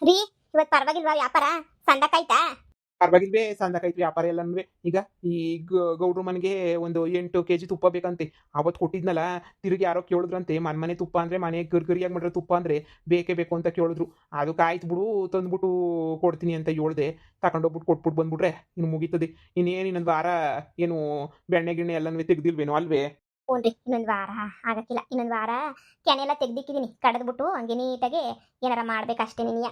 ರೀ, ಇವತ್ ಪರವಾಗಿಲ್ವಾ ವ್ಯಾಪಾರ? ಸಂದಕಾಯ್ತಾ? ಪರವಾಗಿಲ್ವೇ ಸಂದಕೈತಿ ವ್ಯಾಪಾರ ಎಲ್ಲನೂ. ಈಗ ಈ ಗೌಡ್ರ ಮನೆಗೆ ಒಂದು 8 ಕೆಜಿ ತುಪ್ಪ ಬೇಕಂತೆ. ಅವತ್ತು ಕೊಟ್ಟಿದ್ನಲ್ಲ, ತಿರುಗಿ ಯಾರೋ ಕೇಳಿದ್ರಂತೆ ಮನೆ ತುಪ್ಪ ಅಂದ್ರೆ ಮನೆ ಗರಿಯಾಗಿ ಮಾಡಿರೋ ತುಪ್ಪ ಅಂದ್ರೆ ಬೇಕೇ ಬೇಕು ಅಂತ ಕೇಳಿದ್ರು. ಅದಕ್ಕೆ ಆಯ್ತು ಬಿಡು ತಂದ್ಬಿಟ್ಟು ಕೊಡ್ತೀನಿ ಅಂತ ಹೇಳ್ದೆ. ತಗೊಂಡೋಗ್ಬಿಟ್ಟು ಕೊಟ್ಬಿಟ್ಟು ಬಂದ್ಬಿಟ್ರೆ ಇನ್ನು ಮುಗೀತದೆ. ಇನ್ನೇನು ಇನ್ನೊಂದು ವಾರ ಏನು ಬೆಣ್ಣೆ ಗಿಣ್ಣೆ ಎಲ್ಲನೂ ತೆಗ್ದಿಲ್ವೇನೋ ಅಲ್ವೇ? ಹ್ಞೂನ್ರಿ, ಇನ್ನೊಂದ್ ವಾರ ಆಗಕ್ಕಿಲ್ಲ. ಇನ್ನೊಂದ್ ವಾರ ಕೆನೆ ಎಲ್ಲ ತೆಗ್ದಿಕ್ಕಿದೀನಿ. ಕಡದ್ಬಿಟ್ಟು ಹಂಗೆ ನೀಟಾಗಿ ಏನಾರ ಮಾಡ್ಬೇಕಷ್ಟೇ ನಿನಿಯ.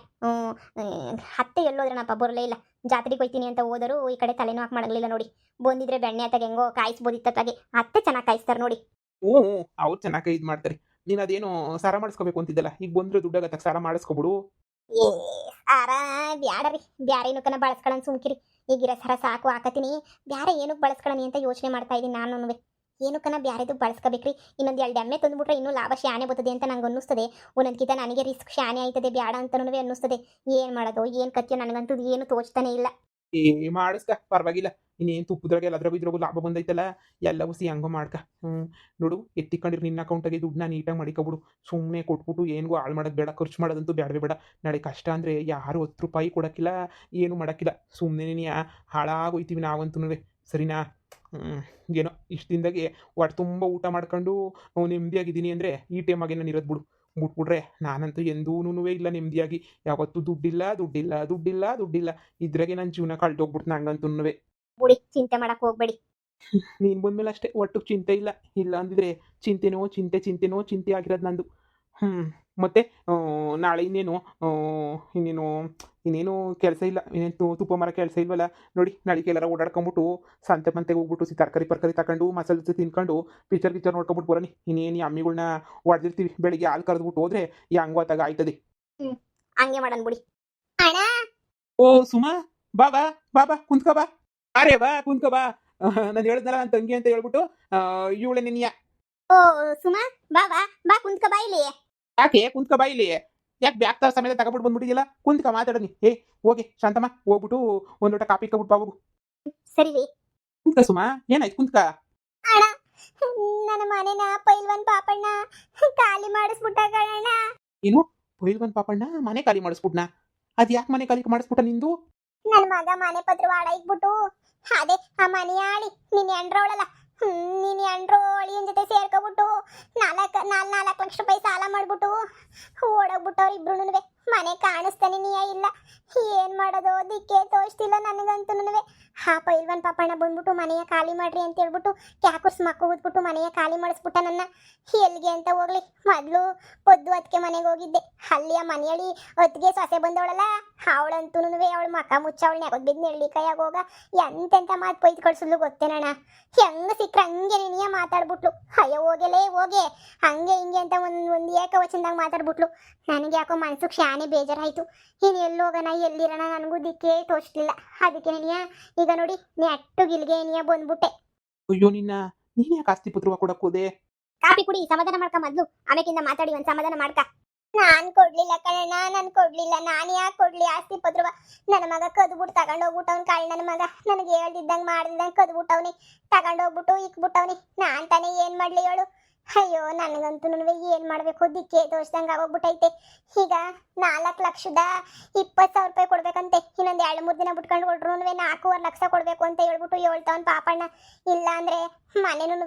ಅತ್ತೆ ಎಲ್ಲೋದ್ರನಪ್ಪ ಬರಲೇ ಇಲ್ಲ. ಜಾತ್ರೆಗೆ ಹೋಯ್ತೀನಿ ಅಂತ ಹೋದರು ಈ ಕಡೆ ತಲೆನೂ ಹಾಕಿ ಮಡಗಲಿಲ್ಲ ನೋಡಿ. ಬಂದಿದ್ರೆ ಬೆಣ್ಣೆ ಅತ್ತಾಗ ಹೆಂಗೋ ಕಾಯಿಸ್ಬೋದಿತ್ತಾಗೆ. ಅತ್ತೆ ಚೆನ್ನಾಗಿ ಕಾಯಿಸ್ತಾರೆ ನೋಡಿ. ಹ್ಞೂ ಹ್ಞೂ, ಅವ್ರು ಚೆನ್ನಾಗಿ ಇದು ಮಾಡ್ತಾರೆ. ನೀನು ಅದೇನೋ ಸಾರ ಮಾಡಿಸ್ಕೋಬೇಕು ಅಂತಿದ್ದಲ್ಲ, ಈಗ ಬಂದ್ರೆ ದುಡ್ಡಾಗತ್ತೆ ಸಾರ ಮಾಡಿಸ್ಕೊಬಿಡು. ಏ ಸಾರ ಬ್ಯಾಡರಿ. ಬ್ಯಾರೆ ಏನಕ್ಕನ ಬಳಸ್ಕೊಳ್ಳೋಣ ಸುಮ್ಕಿರಿ. ಈಗಿರೋ ಸರ ಸಾಕು ಹಾಕತೀನಿ. ಬ್ಯಾರೆ ಏನಕ್ಕೆ ಬಳಸ್ಕೊಳ್ಳಿ ಅಂತ ಯೋಚನೆ ಮಾಡ್ತಾ ಇದ್ದೀನಿ ನಾನು. ಏನಕ್ಕನ ಬ್ಯಾರೆದು ಬಳಸ್ಕೋಬೇಕ್ರಿ. ಇನ್ನೊಂದು 2 ಎಮ್ಮೆ ತಂದುಬಿಟ್ರೆ ಇನ್ನೂ ಲಾಭ ಶಾನೆ ಬರ್ತದೆ ಅಂತ ನಂಗೆ ಅನ್ನಿಸ್ತದೆ. ಒಂದೊಂದ್ಕಿಂತ ನನಗೆ ರಿಸ್ಕ್ ಶಾನೆ ಆಯ್ತದೆ ಬ್ಯಾಡ ಅಂತನೂ ಅನ್ನಿಸ್ತದೆ. ಏನು ಮಾಡೋದು ಏನು ಕತ್ತಿಯೋ ನನಗಂತೂ ಏನು ತೋಚ್ತಾನೆ ಇಲ್ಲ. ಏ ಮಾಡಿಸ್ಕ ಪರವಾಗಿಲ್ಲ. ಇನ್ನೇನು ತುಪ್ಪದ್ರಾಗ ಎಲ್ಲದ್ರಾಗೂ ಇದ್ರಾಗೂ ಲಾಭ ಬಂದೈತಲ್ಲ, ಎಲ್ಲವೂ ಹಂಗೋ ಮಾಡ್ಕ. ನೋಡು, ಎತ್ತಿಕೊಂಡಿರು ನಿನ್ನ ಅಕೌಂಟಾಗೆ ದುಡ್ಡನ್ನ ನೀಟಾಗಿ ಮಾಡಿಕೊಬಿಡು. ಸುಮ್ಮನೆ ಕೊಟ್ಬಿಟ್ಟು ಏನಿಗೂ ಹಾಳು ಮಾಡೋದು ಬೇಡ, ಖರ್ಚು ಮಾಡೋದಂತೂ ಬೇಡವೇ ಬೇಡ. ನಾಳೆ ಕಷ್ಟ ಅಂದರೆ ಯಾರು 10 ರೂಪಾಯಿ ಕೊಡೋಕ್ಕಿಲ್ಲ, ಏನು ಮಾಡೋಕ್ಕಿಲ್ಲ. ಸುಮ್ಮನೆ ನೀನು ಹಾಳಾಗೋಯ್ತೀವಿ ನಾವಂತೂ. ಸರಿನಾ? ಏನೋ ಇಷ್ಟು ದಿನದಾಗೆ ಹೊಟ್ಟೆ ತುಂಬ ಊಟ ಮಾಡ್ಕೊಂಡು ನೆಮ್ಮದಿಯಾಗಿದ್ದೀನಿ ಅಂದರೆ ಈ ಟೈಮಾಗೆ ನಾನು ಇರೋದು ಬಿಡು. ಬಿಟ್ಬಿಟ್ರೆ ನಾನಂತೂ ಎಂದೂನು ಇಲ್ಲ ನೆಮ್ಮದಿಯಾಗಿ. ಯಾವತ್ತೂ ದುಡ್ಡಿಲ್ಲ ದುಡ್ಡಿಲ್ಲ ದುಡ್ಡಿಲ್ಲ ದುಡ್ಡಿಲ್ಲ ಇದ್ರಾಗೆ ನನ್ನ ಜೀವನ ಕಳ್ದೋಗ್ಬಿಡ್ತು ನಂಗಂತೂ. ಬುಡಿ, ಚಿಂತೆ ಮಾಡಕ್ಕೆ ಹೋಗ್ಬೇಡಿ. ನೀನು ಬಂದಮೇಲೆ ಅಷ್ಟೇ ಒಟ್ಟು ಚಿಂತೆ ಇಲ್ಲ. ಇಲ್ಲ ಅಂದಿದ್ರೆ ಚಿಂತೆನೋ ಚಿಂತೆ ಆಗಿರೋದು ನಂದು. ಮತ್ತೆ ನಾಳೆ ಇನ್ನೇನು ಇನ್ನೇನು ಕೆಲಸ ಇಲ್ಲ. ಇನ್ನೇನು ತುಪ್ಪ ಮರ ಕೆಲಸ ಇಲ್ವಲ್ಲ. ನೋಡಿ, ನಾಳೆಗೆ ಎಲ್ಲಾರ ಓಡಾಡ್ಕೊಂಬಿಟ್ಟು ಸಂತೆ ಮಂತೆಗೆ ಹೋಗ್ಬಿಟ್ಟು ತರಕಾರಿ ತಗೊಂಡು ಮಸಾಲೆ ಜೊತೆ ತಿನ್ಕೊಂಡು ಪಿಕ್ಚರ್ ನೋಡ್ಕೊಂಬಿಟ್ಟು ಬರೋನಿ. ಇನ್ನೇನು ಅಮ್ಮಿಗಳ್ನ ಹೊಡೆದಿರ್ತೀವಿ. ಬೆಳಿಗ್ಗೆ ಹಾಲು ಕರೆದ್ಬಿಟ್ಟು ಹೋದ್ರೆ ಹೆಂಗೋ ಆತಾಗ ಆಯ್ತದೆ. ಹಂಗೆ ಮಾಡೋಣ ಬಿಡಿ. ಅಣ್ಣ, ಓ ಸುಮಾ, ಬಾ ಬಾ ಬಾ ಬಾ ಕುಂತ್ಕೋ ಬಾ. ಅರೇ ಬಾ ಕುಂತ್ಕೋ ಬಾ. ನಾನು ಹೇಳಿದ್ನಲ್ಲ ನನ್ನ ತಂಗಿ ಅಂತ ಹೇಳ್ಬಿಟ್ಟು ಇವಳೆ ನಿನ್ಯ. ಓ ಸುಮಾ, ಬಾ ಬಾ ಬಾ ಕುಂತ್ಕ ಬಾ ಇಲ್ಲಿ. ಯಾಕೆ ಕುಂತ್ಕೋ ಬಾ ಇಲ್ಲಿ? ಯಾಕೆ ಬ್ಯಾಗ್ ತರ ಸಮೇತ ತಗೊಬಿಟ್ಟು ಬಂದ್ಬಿಟ್ಟಿದ್ಯಲ್ಲ? ಕುಂತ್ಕ ಮಾತಾಡೋನಿ. ಹೋಗಿ ಶಾಂತಮ್ಮ, ಹೋಗ್ಬಿಟ್ಟು ಒಂದು ಲೋಟ ಕಾಪಿ ಕಬಿಟ್ಟು ಬಾ ಹೋಗು. ಸರಿ ರೀ. ಕುಂತ್ಕ ಸುಮಾ, ಏನಾಯ್ತು ಕುಂತ್ಕ. ಅಣ್ಣ, ನನ್ನ ಮನೆನ ಪೈಲ್ವಾನ್ ಪಾಪಣ್ಣ ಖಾಲಿ ಮಾಡಿಸ್ಬಿಟ್ಟ ಕಣಣ್ಣ. ಏನು ಪೈಲ್ವಾನ್ ಪಾಪಣ್ಣ ಮನೆ ಖಾಲಿ ಮಾಡಿಸ್ಬಿಟ್ನಾ? ಅದು ಯಾಕೆ ಮನೆ ಖಾಲಿ ಮಾಡಿಸ್ಬಿಟ್ಟ ನಿಂದು? ನನ್ನ ಮಗ ಮನೆ ಪತ್ರವಾಡ ಇಕ್ಬಿಟ್ಟು ಅದೇ ಆ ಮನೆ ಆಳಿ ನಿನ್ನ ಎಂಡ್ರೋಳಲ್ಲ, ನೀನು ಎಂಡ್ರೋಳಿಯನ್ ಜೊತೆ ಸೇರ್ಕೊಬಿಟ್ಟು 4 ಲಕ್ಷ ರೂಪಾಯಿ ಸಾಲ ಮಾಡ್ಬಿಟ್ಟು ಓಡೋಗ್ಬಿಟ್ಟವ್ರು ಇಬ್ರು. ಮನೆ ಕಾಣಿಸ್ತಾನೆ ನೀಯ ಇಲ್ಲ. ಏನ್ ಮಾಡೋದು ದಿಕ್ಕೆ ತೋಚ್ತಿಲ್ಲ ನನಗಂತೂ. ಆ ಪೈಲ್ವಾನ್ ಪಾಪಣ್ಣ ಬಂದ್ಬಿಟ್ಟು ಮನೆಯ ಖಾಲಿ ಮಾಡ್ರಿ ಅಂತ ಹೇಳ್ಬಿಟ್ಟು ಕ್ಯಾಕುರ್ಸ್ ಮಕ್ಕ ಹೋಗ್ಬಿಟ್ಟು ಮನೆಯ ಖಾಲಿ ಮಾಡಿಸ್ಬಿಟ್ಟ ನನ್ನ. ಎಲ್ಲಿಗೆ ಅಂತ ಹೋಗ್ಲಿ, ಮೊದಲು ಪೊದ್ದು ಅದಕ್ಕೆ ಮನೆಗೆ ಹೋಗಿದ್ದೆ. ಅಲ್ಲಿಯ ಮನೆಯಲ್ಲಿ ಹೊತ್ತಿಗೆ ಸೊಸೆ ಬಂದವಳಲ್ಲ, ಅವಳಂತೂ ಅವಳು ಮಕ್ಕ ಮುಚ್ಚ ಅವಳು ನೆಗದ್ ಬಿದ್ದು ನೆಳ್ಳಿ ಕೈಯಾಗ ಹೋಗ ಎಂತೆಂತ ಮಾತು ಬೈದು ಕಳ್ಸಲು ಗೊತ್ತೇನಣ್ಣ. ಹೆಂಗ ಸಿಕ್ಕ್ರ ಹಂಗೆ ನೀನಿಯ ಮಾತಾಡ್ಬಿಟ್ಲು. ಅಯ್ಯೋ ಹೋಗೆಲೇ ಹೋಗೆ ಹಂಗೆ ಹಿಂಗೆ ಅಂತ ಒಂದು ಏಕವಚನದಾಗ ಮಾತಾಡ್ಬಿಟ್ಲು. ನನಗೆ ಯಾಕೋ ಮನ್ಸಿಗೆ ಶಾನೆ ಬೇಜಾರಾಯ್ತು. ಇನ್ನು ಎಲ್ಲಿ ಹೋಗೋಣ ಎಲ್ಲಿರೋಣ ನನಗೂ ದಿಕ್ಕೇ ತೋಚ್ಲಿಲ್ಲ. ಅದಕ್ಕೆ ನೀನಿಯ ಈಗ ನೋಡಿ ನೆಟ್ಟು ಗಿಲ್ಗೆ ನೀಯ ಬಂದ್ಬಿಟ್ಟೆ. ಅಯ್ಯೋ ನೀನ್ ಯಾಕೆ ಆಸ್ತಿ ಪತ್ರವ ಕೊಡಕ್ ಹೋದೆ? ಕಾಫಿ ಕುಡಿ, ಸಮಾಧಾನ ಮಾಡ್ಕ ಮೊದ್ಲು. ಆಮೇಕಿಂದ ಮಾತಾಡಿ ಒಂದು ಸಮಾಧಾನ ಮಾಡ್ಕ. ನಾನ್ ಕೊಡ್ಲಿಲ್ಲ ಕಣಣ್ಣ, ನಾನ್ ಕೊಡ್ಲಿಲ್ಲ. ನಾನು ಯಾಕೆ ಕೊಡ್ಲಿ ಆಸ್ತಿ ಪತ್ರವ? ನನ್ನ ಮಗ ಕದ್ಬಿಟ್ಟು ತಗೊಂಡೋಗ್ಬಿಟ್ಟವ್ನ ಕಾಳ್. ನನ್ನ ಮಗ ನನಗೆ ಹೇಳ್ದಿದ್ದಂಗೆ ಮಾಡ್ದಿದ್ದಂಗೆ ಕದ್ಬಿಟ್ಟವ್ನಿ, ತಗೊಂಡೋಗ್ಬಿಟ್ಟು ಇಕ್ಬಿಟ್ಟವ್ನಿ. ನಾನ್ ತಾನೇ ಏನ್ ಮಾಡ್ಲಿ ಹೇಳು? ಅಯ್ಯೋ ನನಗಂತೂ ಏನ್ ಮಾಡ್ಬೇಕು ದಿಕ್ಕೆ ತೋಚ್ದಂಗೆ ಆಗೋಗ್ಬಿಟ್ಟೈತೆ. ಈಗ 4,20,000 ರೂಪಾಯಿ ಕೊಡ್ಬೇಕಂತೆ. ಇನ್ನೊಂದು 2-3 ದಿನ ಬಿಟ್ಕೊಂಡು ಕೊಟ್ರು 4.5 ಲಕ್ಷ ಕೊಡ್ಬೇಕು ಅಂತ ಹೇಳ್ಬಿಟ್ಟು ಹೇಳ್ತಾವನ್ ಪಾಪಣ್ಣ. ಇಲ್ಲ ಅಂದ್ರೆ ಮನೆನೂ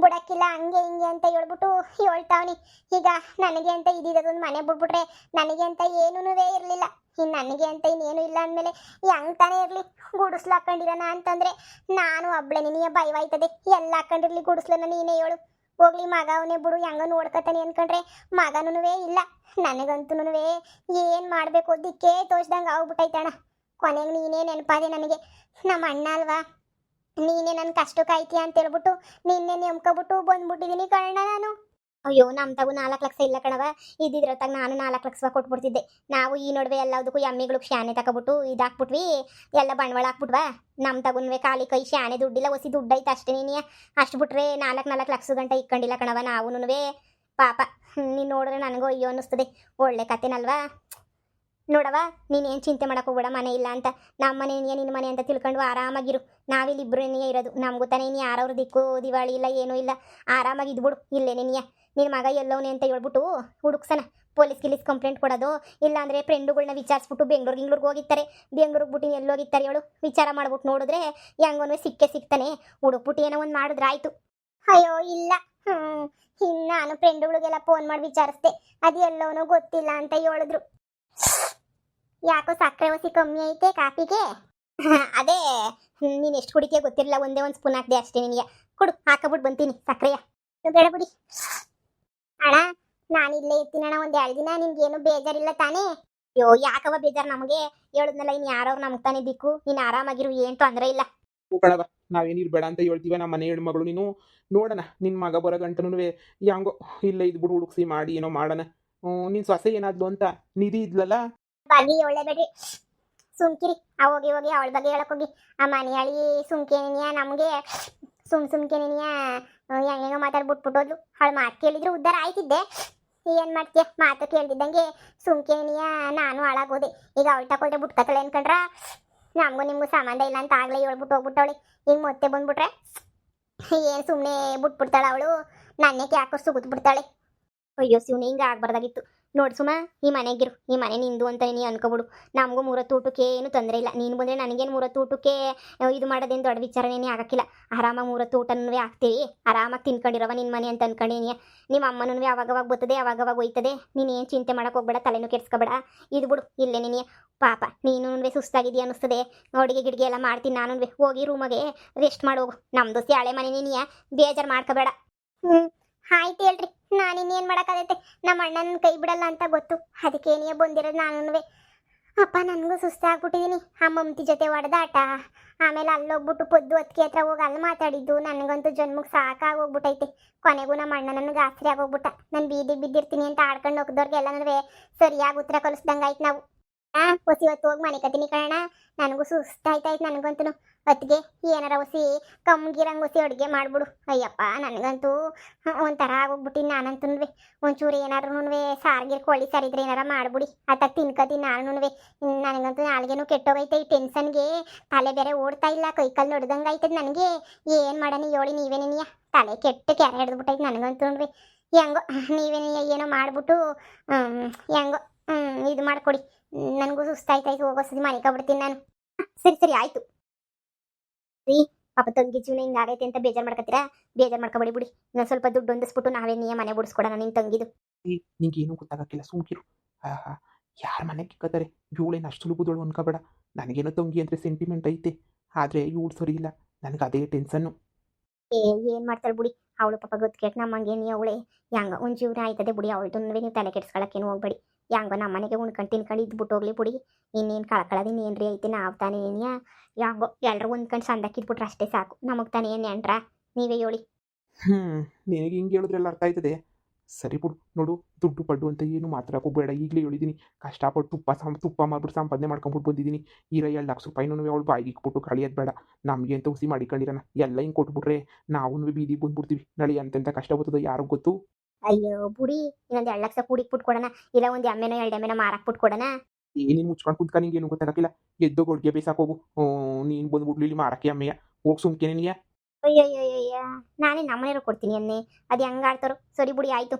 ಬಿಡಕ್ಕಿಲ್ಲ ಹಂಗೆ ಹಿಂಗೆ ಅಂತ ಹೇಳ್ಬಿಟ್ಟು ಹೇಳ್ತಾವನಿ. ಈಗ ನನಗೆ ಅಂತ ಇದಿದೊಂದು ಮನೆ ಬಿಟ್ಬಿಟ್ರೆ ನನಗೆ ಅಂತ ಏನೂ ಇರಲಿಲ್ಲ. ಇನ್ನು ನನಗೆ ಅಂತ ಇನ್ನೇನು ಇಲ್ಲ ಅಂದಮೇಲೆ ಹೆಂಗ್ ತಾನೇ ಇರಲಿ? ಗುಡಿಸ್ಲು ಹಾಕೊಂಡಿರೋಣ ಅಂತಂದ್ರೆ ನಾನು ಒಬ್ಳೆ ನಿನಗೆ ಭಯವಾಯ್ತದೆ. ಎಲ್ಲ ಹಾಕೊಂಡಿರ್ಲಿ ಗುಡಿಸ್ಲನ್ನ ನೀನೇ ಹೇಳು. ಹೋಗ್ಲಿ ಮಗ ಅವನೇ ಬಿಡು, ಹೆಂಗ ನೋಡ್ಕೊತಾನೆ ಅನ್ಕೊಂಡ್ರೆ ಮಗನೂ ಇಲ್ಲ. ನನಗಂತೂ ಏನ್ ಮಾಡ್ಬೇಕು ದಿಕ್ಕೆ ತೋಚ್ದಂಗೆ ಆಗ್ಬಿಟ್ಟೈತಣ್ಣ. ಕೊನೆಗೆ ನೀನೇ ನೆನಪಾದೆ ನನಗೆ. ನಮ್ಮ ಅಣ್ಣ ಅಲ್ವಾ, ನೀನೇ ನನ್ನ ಕಷ್ಟಕ್ಕೆ ಆಯ್ತೀಯ ಅಂತ ಹೇಳ್ಬಿಟ್ಟು ನಿನ್ನೆ ನೆಮ್ಕೊಬಿಟ್ಟು ಬಂದ್ಬಿಟ್ಟಿದ್ದೀನಿ ಕಣ್ಣ ನಾನು. ಅಯ್ಯೋ ನಮ್ಮ ತಗು 4 ಲಕ್ಷ ಇಲ್ಲ ಕಣವ. ಇದ್ದಿದ್ರತ್ತಾಗ ನಾನು 4 ಲಕ್ಷ ಕೊಟ್ಬಿಡ್ತಿದ್ದೆ. ನಾವು ಈ ನಡುವೆ ಎಲ್ಲದಕ್ಕೂ ಎಮ್ಮಿಗಳಿಗೆ ಶಾನೆ ತಗೊಬಿಟ್ಟು ಇದಾಕ್ಬಿಟ್ವಿ, ಎಲ್ಲ ಬಂಡವಾಳ ಹಾಕ್ಬಿಟ್ವಾ. ನಮ್ಮ ತಗುನ್ವೆ ಖಾಲಿ ಕೈ ಶಾನೆ ದುಡ್ಡಿಲ್ಲ, ಹೊಸಿ ದುಡ್ಡೈತೆ ಅಷ್ಟೇ. ನೀನು ಅಷ್ಟು ಬಿಟ್ರೆ 4 ಲಕ್ಷ ಗಂಟೆ ಇಕ್ಕೊಂಡಿಲ್ಲ ಕಣವ ನಾವುನುವೆ. ಪಾಪ ನೀನು ನೋಡಿದ್ರೆ ನನಗೂ ಅಯ್ಯೋ ಅನ್ನಿಸ್ತದೆ. ಒಳ್ಳೆ ಕತೆನಲ್ವಾ? ನೋಡವ, ನೀನೇನು ಚಿಂತೆ ಮಾಡಕ್ಕೆ ಹೋಗ್ಬೇಡ. ಮನೆ ಇಲ್ಲ ಅಂತ, ನಮ್ಮ ಮನೆ ನಿನ್ನ ಮನೆ ಅಂತ ತಿಳ್ಕೊಂಡು ಆರಾಮಾಗಿರು. ನಾವಿಲ್ಲಿ ಇಬ್ಬರೇ ಇರೋದು. ನಮ್ಗೂ ತಾನೇ ಇನ್ನು ಯಾರವ್ರ ದಿಕ್ಕು ದಿವಾಳಿ ಇಲ್ಲ, ಏನೂ ಇಲ್ಲ. ಆರಾಮಾಗಿ ಇದ್ಬಿಡು ಇಲ್ಲೇ ನಿನ್ನ ಮಗ ಎಲ್ಲವನೇ ಅಂತ ಹೇಳ್ಬಿಟ್ಟು ಹುಡುಕ್ಸನ. ಪೊಲೀಸ್ ಗಿಲೀಸ್ ಕಂಪ್ಲೇಂಟ್ ಕೊಡೋದು, ಇಲ್ಲಾಂದ್ರೆ ಫ್ರೆಂಡುಗಳನ್ನ ವಿಚಾರಿಸ್ಬಿಟ್ಟು ಬೆಂಗ್ಳೂರಿಗೆ ಹೋಗಿರ್ತಾರೆ. ಬೆಂಗ್ಳೂರಿಗೆ ಬಿಟ್ಟು ಎಲ್ಲಿ ಹೋಗಿರ್ತಾರೆ ಹೇಳು, ವಿಚಾರ ಮಾಡ್ಬಿಟ್ಟು ನೋಡಿದ್ರೆ ಹೆಂಗೋನು ಸಿಕ್ತಾನೆ. ಹುಡುಕ್ಬಿಟ್ಟು ಏನೋ ಒಂದು ಮಾಡಿದ್ರೆ ಆಯ್ತು. ಅಯ್ಯೋ ಇಲ್ಲ, ಇನ್ನು ನಾನು ಫ್ರೆಂಡುಗಳಿಗೆಲ್ಲ ಫೋನ್ ಮಾಡಿ ವಿಚಾರಿಸ್ದೆ, ಅದು ಎಲ್ಲವೂ ಗೊತ್ತಿಲ್ಲ ಅಂತ ಹೇಳಿದ್ರು. ಯಾಕೋ ಸಕ್ಕರೆ ಹೊಸಿ ಕಮ್ಮಿ ಐತೆ ಕಾಫಿಗೆ? ಅದೇ ನೀನು ಎಷ್ಟು ಕುಡಿತೀಯ ಗೊತ್ತಿರಲಿಲ್ಲ, ಒಂದೇ ಒಂದು ಸ್ಪೂನ್ ಹಾಕ್ದೆ ಅಷ್ಟೇ. ನಿನಗೆ ಕೊಡು, ಹಾಕಬಿಟ್ಟು ಬಂತೀನಿ ಸಕ್ಕರೆಯ. ಬೇಡ ಬಿಡಿ ಅಣ್ಣ, ನಾನು ಇಲ್ಲೇ ಇರ್ತೀನಿ ಅಣ್ಣ ಒಂದು 2 ದಿನ. ನಿನ್ಗೇನು ಬೇಜಾರಿಲ್ಲ ತಾನೇ? ಅಯ್ಯೋ ಯಾಕವ ಬೇಜಾರು, ನಮಗೆ ಹೇಳಿದ್ನಲ್ಲ, ಇನ್ನು ಯಾರವ್ರು ನಮ್ಗೆ ತಾನೇ ದಿಕ್ಕು. ನೀನು ಆರಾಮಾಗಿರು, ಏನು ತೊಂದರೆ ಇಲ್ಲ. ಕಣವ, ನಾವೇನಿರ್ ಬೇಡ ಅಂತ ಹೇಳ್ತೀವ. ನಮ್ಮ ಮನೆ ಹೆಣ್ಮಗಳು ನೀನು. ನೋಡೋಣ, ನಿನ್ನ ಮಗ ಬರೋ ಗಂಟನೂ ಹೆಂಗೋ ಇಲ್ಲೇ ಇದ್ಬಿಡು, ಹುಡುಕ್ಸಿ ಮಾಡಿ ಏನೋ ಮಾಡೋಣ. ನಿನ್ನ ಸೊಸೆ ಏನಾದ್ಲು ಅಂತ ನಿಧಿ ಇದ್ಲಲ್ಲ, ಬಾಗಿ ಒಳ್ಳೆ ಬೇಡ್ರಿ, ಸುಮ್ಕಿರಿ. ಹೋಗಿ ಅವಳ ಬಗ್ಗೆ ಹೇಳಕ್ಕೋಗಿ. ಆ ಮನೆಯಾಳಿ ಸುಮ್ಕೇನಿಯ ನಮಗೆ ಸುಮ್ಕೇನಿಯ ಹೆಂಗೋ ಮಾತಾಡ್ಬಿಟ್ಬಿಟ್ಟೋದ್ಲು. ಅವಳು ಮಾತು ಕೇಳಿದ್ರು ಉದ್ಧಾರ ಆಯ್ತಿದ್ದೆ. ಏನು ಮಾಡ್ತೀಯ, ಮಾತು ಕೇಳ್ತಿದ್ದಂಗೆ ಸುಮ್ಕೇನಿಯ ನಾನು ಹಾಳಾಗೋದೆ. ಈಗ ಅವಳು ತಗೊಳ್ರೆ ಬಿಟ್ಕತ್ತಳೆ ಅನ್ಕೊಂಡ್ರ, ನಮಗೂ ನಿಮಗೂ ಸಂಬಂಧ ಇಲ್ಲ ಅಂತ ಆಗ್ಲೇ ಹೇಳ್ಬಿಟ್ಟು ಹೋಗ್ಬಿಟ್ಟವಳೆ. ಈಗ ಮತ್ತೆ ಬಂದ್ಬಿಟ್ರೆ ಏನು ಸುಮ್ಮನೆ ಬಿಟ್ಬಿಡ್ತಾಳ ಅವಳು, ನನ್ನಕ್ಕೆ ಯಾಕೋ ಸುಗುತ್ ಬಿಡ್ತಾಳೆ. ಅಯ್ಯೋ ಶಿವನೇ, ಹಿಂಗೆ ಆಗ್ಬಾರ್ದಾಗಿತ್ತು. ನೋಡು ಸುಮ, ಈ ಮನೆಗಿರು, ಈ ಮನೆ ನಿಂದು ಅಂತ ನೀ ಅನ್ಕೋಬಿಡು. ನಮಗೂ 3 ಹೊತ್ತು ಊಟಕ್ಕೆ ಏನು ತೊಂದರೆ ಇಲ್ಲ. ನೀನು ಬಂದರೆ ನನಗೇನು 3 ಹೊತ್ತು ಊಟಕ್ಕೆ ಇದು ಮಾಡೋದೇನು ದೊಡ್ಡ ವಿಚಾರನೇನೇ ಆಗಕ್ಕಿಲ್ಲ. ಆರಾಮಾಗಿ 3 ಹೊತ್ತು ಊಟನೂ ಹಾಕ್ತೀವಿ, ಆರಾಮಾಗಿ ತಿನ್ಕೊಂಡಿರವ ನಿನ್ನ ಮನೆ ಅಂತ ಅನ್ಕೊಂಡೀನಿ. ನಿಮ್ಮ ಅಮ್ಮನೂ ಅವಾಗವಾಗ ಬರ್ತದೆ, ಅವಾಗವಾಗ ಹೋಯ್ತದೆ. ನೀನೇನು ಚಿಂತೆ ಮಾಡೋಕೆ ಹೋಗ್ಬೇಡ, ತಲೆನೂ ಕೆಡ್ಸ್ಕೊಬೇಡ. ಇದು ಬಿಡು, ಇಲ್ಲೇ ನೀನು ಪಾಪ ನೀನು ಸುಸ್ತಾಗಿದೆಯಾ ಅನ್ನಿಸ್ತದೆ. ಅಡುಗೆ ಗಿಡ್ಗೆ ಎಲ್ಲ ಮಾಡ್ತೀನಿ ನಾನು. ಹೋಗಿ ರೂಮಗೆ ರೆಸ್ಟ್ ಮಾಡೋಗು. ನಮ್ಮದು ಹಳೆ ಮನೆ, ನೀನಿಯ ಬೇಜಾರು ಮಾಡ್ಕೋಬೇಡ. ಆಯ್ತು ಹೇಳ್ರಿ, ನಾನು ಇನ್ನೇನು ಮಾಡೋಕ್ಕಾಗೈತೆ. ನಮ್ಮ ಅಣ್ಣನ ಕೈ ಬಿಡಲ್ಲ ಅಂತ ಗೊತ್ತು, ಅದಕ್ಕೇನೇ ಬಂದಿರೋದು ನಾನು. ಅಪ್ಪ ನನಗೂ ಸುಸ್ತಾಗ್ಬಿಟ್ಟಿದ್ದೀನಿ. ಆ ಮಮತಿ ಜೊತೆ ಹೊಡೆದಾಟ, ಆಮೇಲೆ ಅಲ್ಲೋಗ್ಬಿಟ್ಟು ಪೊದ್ದು ಹೊತ್ತಿಗೆ ಹತ್ರ ಹೋಗಿ ಅಲ್ಲಿ ಮಾತಾಡಿದ್ದು, ನನಗಂತೂ ಜನ್ಮಕ್ಕೆ ಸಾಕಾಗೋಗ್ಬಿಟ್ಟೈತೆ. ಕೊನೆಗೂ ನಮ್ಮ ಅಣ್ಣ ನನಗೆ ಆಸರೆ ಆಗೋಗ್ಬಿಟ್ಟ. ನಾನು ಬೀದಿಗೆ ಬಿದ್ದಿರ್ತೀನಿ ಅಂತ ಆಡ್ಕೊಂಡು ಹೋಗ್ದವ್ರಿಗೆಲ್ಲ ಸರಿಯಾಗಿ ಉತ್ತರ ಕಲಿಸ್ದಂಗಾಯ್ತು ನಾವು. ಹೊತ್ತು ಹೋಗಿ ಮನೆ ಕತ್ತೀನಿ ಕಣ. ನನಗೂ ಸುಸ್ತಾಯ್ತಾಯ್ತು. ನನಗಂತೂ ಹೊತ್ತಿಗೆ ಏನಾರ ಹೊಸಿ ಕಮ್ಗಿರಂಗೆ ಹೊಸಿ ಅಡುಗೆ ಮಾಡಿಬಿಡು. ಅಯ್ಯಪ್ಪ ನನಗಂತೂ ಒಂಥರ ಆಗೋಗ್ಬಿಟ್ಟಿನಿ ನಾನಂತೂ. ಒಂಚೂರು ಏನಾದ್ರೂ ಸಾರಿಗೆ ಕೋಳಿ ಸಾರಿದ್ರೆ ಏನಾರ ಮಾಡ್ಬಿಡಿ, ಆತ ತಿನ್ಕತೀನಿ ನಾನು. ನನಗಂತೂ ನಾಲ್ಗೇನು ಕೆಟ್ಟೋಗೈತೆ ಈ ಟೆನ್ಷನ್ಗೆ. ತಲೆ ಬೇರೆ ಓಡ್ತಾ ಇಲ್ಲ, ಕೈಕಾಲು ನೋಡ್ದಂಗೆ ಆಯ್ತದ ನನಗೆ. ಏನು ಮಾಡೋಣ ಹೇಳಿ ನೀವೇನೇನಿಯ? ತಲೆ ಕೆಟ್ಟು ಕೆರೆ ಹಿಡಿದ್ಬಿಟ್ಟೈತೆ ನನಗಂತೂ. ಹೆಂಗೋ ನೀವೇನೇ ಏನೋ ಮಾಡಿಬಿಟ್ಟು ಹೆಂಗೋ ಇದು ಮಾಡಿಕೊಡಿ. ನನಗೂ ಸುಸ್ತಾಯ್ತಾಯ್ತು, ಹೋಗೋಸತಿ ಮನೆಕೊಬಿಡ್ತೀನಿ ನಾನು. ಸರಿ ಆಯಿತು ರೀ. ಪಾಪ ತಂಗಿ ಜೀವನ ಹಿಂಗೆ ಆಗೈತೆ ಅಂತ ಬೇಜಾರು ಮಾಡ್ಕೊತೀರಾ? ಬೇಜಾರು ಮಾಡ್ಕೊಬೇಡಿ ಬಿಡಿ. ಇನ್ನೊಂದು ಸ್ವಲ್ಪ ದುಡ್ಡು ಹೊಂದಿಸ್ಬಿಟ್ಟು ನಾವೇ ನೀ ಮನೆ ಬಿಡಿಸ್ಕೊಡೋಣ ನಿನ್ನ ತಂಗಿದು. ನಿಂಗೇನು ಗೊತ್ತಾಗಕ್ಕಿಲ್ಲ, ಸುಮ್ಕಿರು. ಯಾರ ಮನೆಗೆ ಕಿಕ್ಕತ್ತಾರೆ, ಇವಳೇನು ಅಷ್ಟು ಸುಲಭದವಳು ಅನ್ಕೋಬೇಡ. ನನಗೇನೋ ತಂಗಿ ಅಂದರೆ ಸೆಂಟಿಮೆಂಟ್ ಐತೆ, ಆದರೆ ಇವಳು ಸರಿ ಇಲ್ಲ. ನನಗೆ ಅದೇ ಟೆನ್ಷನ್ನು. ಏನು ಮಾಡ್ತಾಳೆ ಬಿಡಿ ಅವಳು. ಪಾಪ ಗೊತ್ತಿಗೆ ನಮ್ಮಂಗೆ ನೀ ಅವಳೆ ಹೆಂಗ ಒಂದು ಜೀವನ ಆಯ್ತದೆ ಬಿಡಿ. ಅವಳದು ನೀವು ತಲೆ ಕೆಡ್ಸ್ಕೊಳಕ್ಕೇನು ಹೋಗ್ಬೇಡಿ. ಹೆಂಗೋ ನಮ್ಮ ಮನೆಗೆ ಉಣ್ಕೊಂಡು ತಿನ್ಕೊಂಡು ಇದ್ಬಿಟ್ಟು ಹೋಗ್ಲಿ ಬಿಡಿ. ಇನ್ನೇನು ಕಳ್ಕೊಳ್ಳೋದು ಏನ್ರಿ ಐತೆ? ನಾವು ತಾನೇ ಏನಿಯ ಹೆಂಗೋ ಎಲ್ಲರೂ ಹೊಂದ್ಕೊಂಡು ಸಂದಕ್ಕಿದ್ಬಿಟ್ರೆ ಅಷ್ಟೇ ಸಾಕು. ನಮಗೆ ತಾನೇ ಏನು ನೆಂಟ್ರ? ನೀವೇ ಹೇಳಿ. ನಿನಗೆ ಹಿಂಗೆ ಹೇಳಿದ್ರೆಲ್ಲ ಅರ್ಥ ಆಯ್ತದೆ. ಸರಿ ಬಿಡು. ನೋಡು, ದುಡ್ಡು ಪಡ್ಡು ಅಂತ ಏನು ಮಾತಾಡಕ್ಕೆ ಹೋಗ್ಬೇಡ. ಈಗಲೇ ಹೇಳಿದ್ದೀನಿ, ಕಷ್ಟಪಟ್ಟು ತುಪ್ಪ ಮಾಡ್ಬಿಟ್ಟು ಸಂಪಾದನೆ ಮಾಡ್ಕೊಂಬಿಟ್ಟು ಬಂದಿದ್ದೀನಿ. ಈಗ 2 ಲಕ್ಷ ರೂಪಾಯಿನೂ ಅವಳು ಬಾಯಿಗೆ ಇಕ್ಬಿಟ್ಟು ಕಳಿಯೋದು ಬೇಡ. ನಮಗೆ ಅಂತ ಹುಸಿ ಮಾಡಿಕೊಂಡಿರೋಣ. ಎಲ್ಲ ಹಿಂಗೆ ಕೊಟ್ಬಿಟ್ರೆ ನಾವು ಬೀದಿಗೆ ಬಂದ್ಬಿಡ್ತೀವಿ. ನಳಿ ಅಂತೆಂಥ ಕಷ್ಟ ಬರ್ತದೆ ಯಾರಿಗೂ ಗೊತ್ತು. ಅಯ್ಯೋ ಬುಡಿ, ಇನ್ನೊಂದು 2 ಲಕ್ಷ ಕೂಡಿಕ್ಬಿಟ್ಟು ಕೊಡೋಣ, ಇಲ್ಲ ಒಂದು ಎಮ್ಮೆನೋ 2 ಎಮ್ಮೆನೋ ಮಾರಾಕ್ಬಿಟ್ಟು ಕೊಡೋಣ. ನೀನು ಮುಚ್ಕೊಂಡು ಕುತ್ಕ, ನಿಂಗೇನು ಗೊತ್ತಾಗಕ್ಕಿಲ್ಲ. ಎದ್ದೋ ಗೊಡ್ಗೆ ಬೇಸಾಕ್ ಹೋಗು. ನೀನು ಬಂದ್ಬಿಡ್ಲಿ ಇಲ್ಲಿ ಮಾರಕ್ಕೆ ಅಮ್ಮೆಯ. ಹೋಗಿ ಸುಮ್ಕೆ ನೀನಿಯ. ಅಯ್ಯಯ್ಯಯ್ಯ, ನಾನೇ ನಮ್ಮನೆಯವ್ರು ಕೊಡ್ತೀನಿ ಅನ್ನೆ. ಅದು ಹೆಂಗೆ ಆಡ್ತಾರೋ? ಸರಿ ಬಿಡಿ ಆಯಿತು.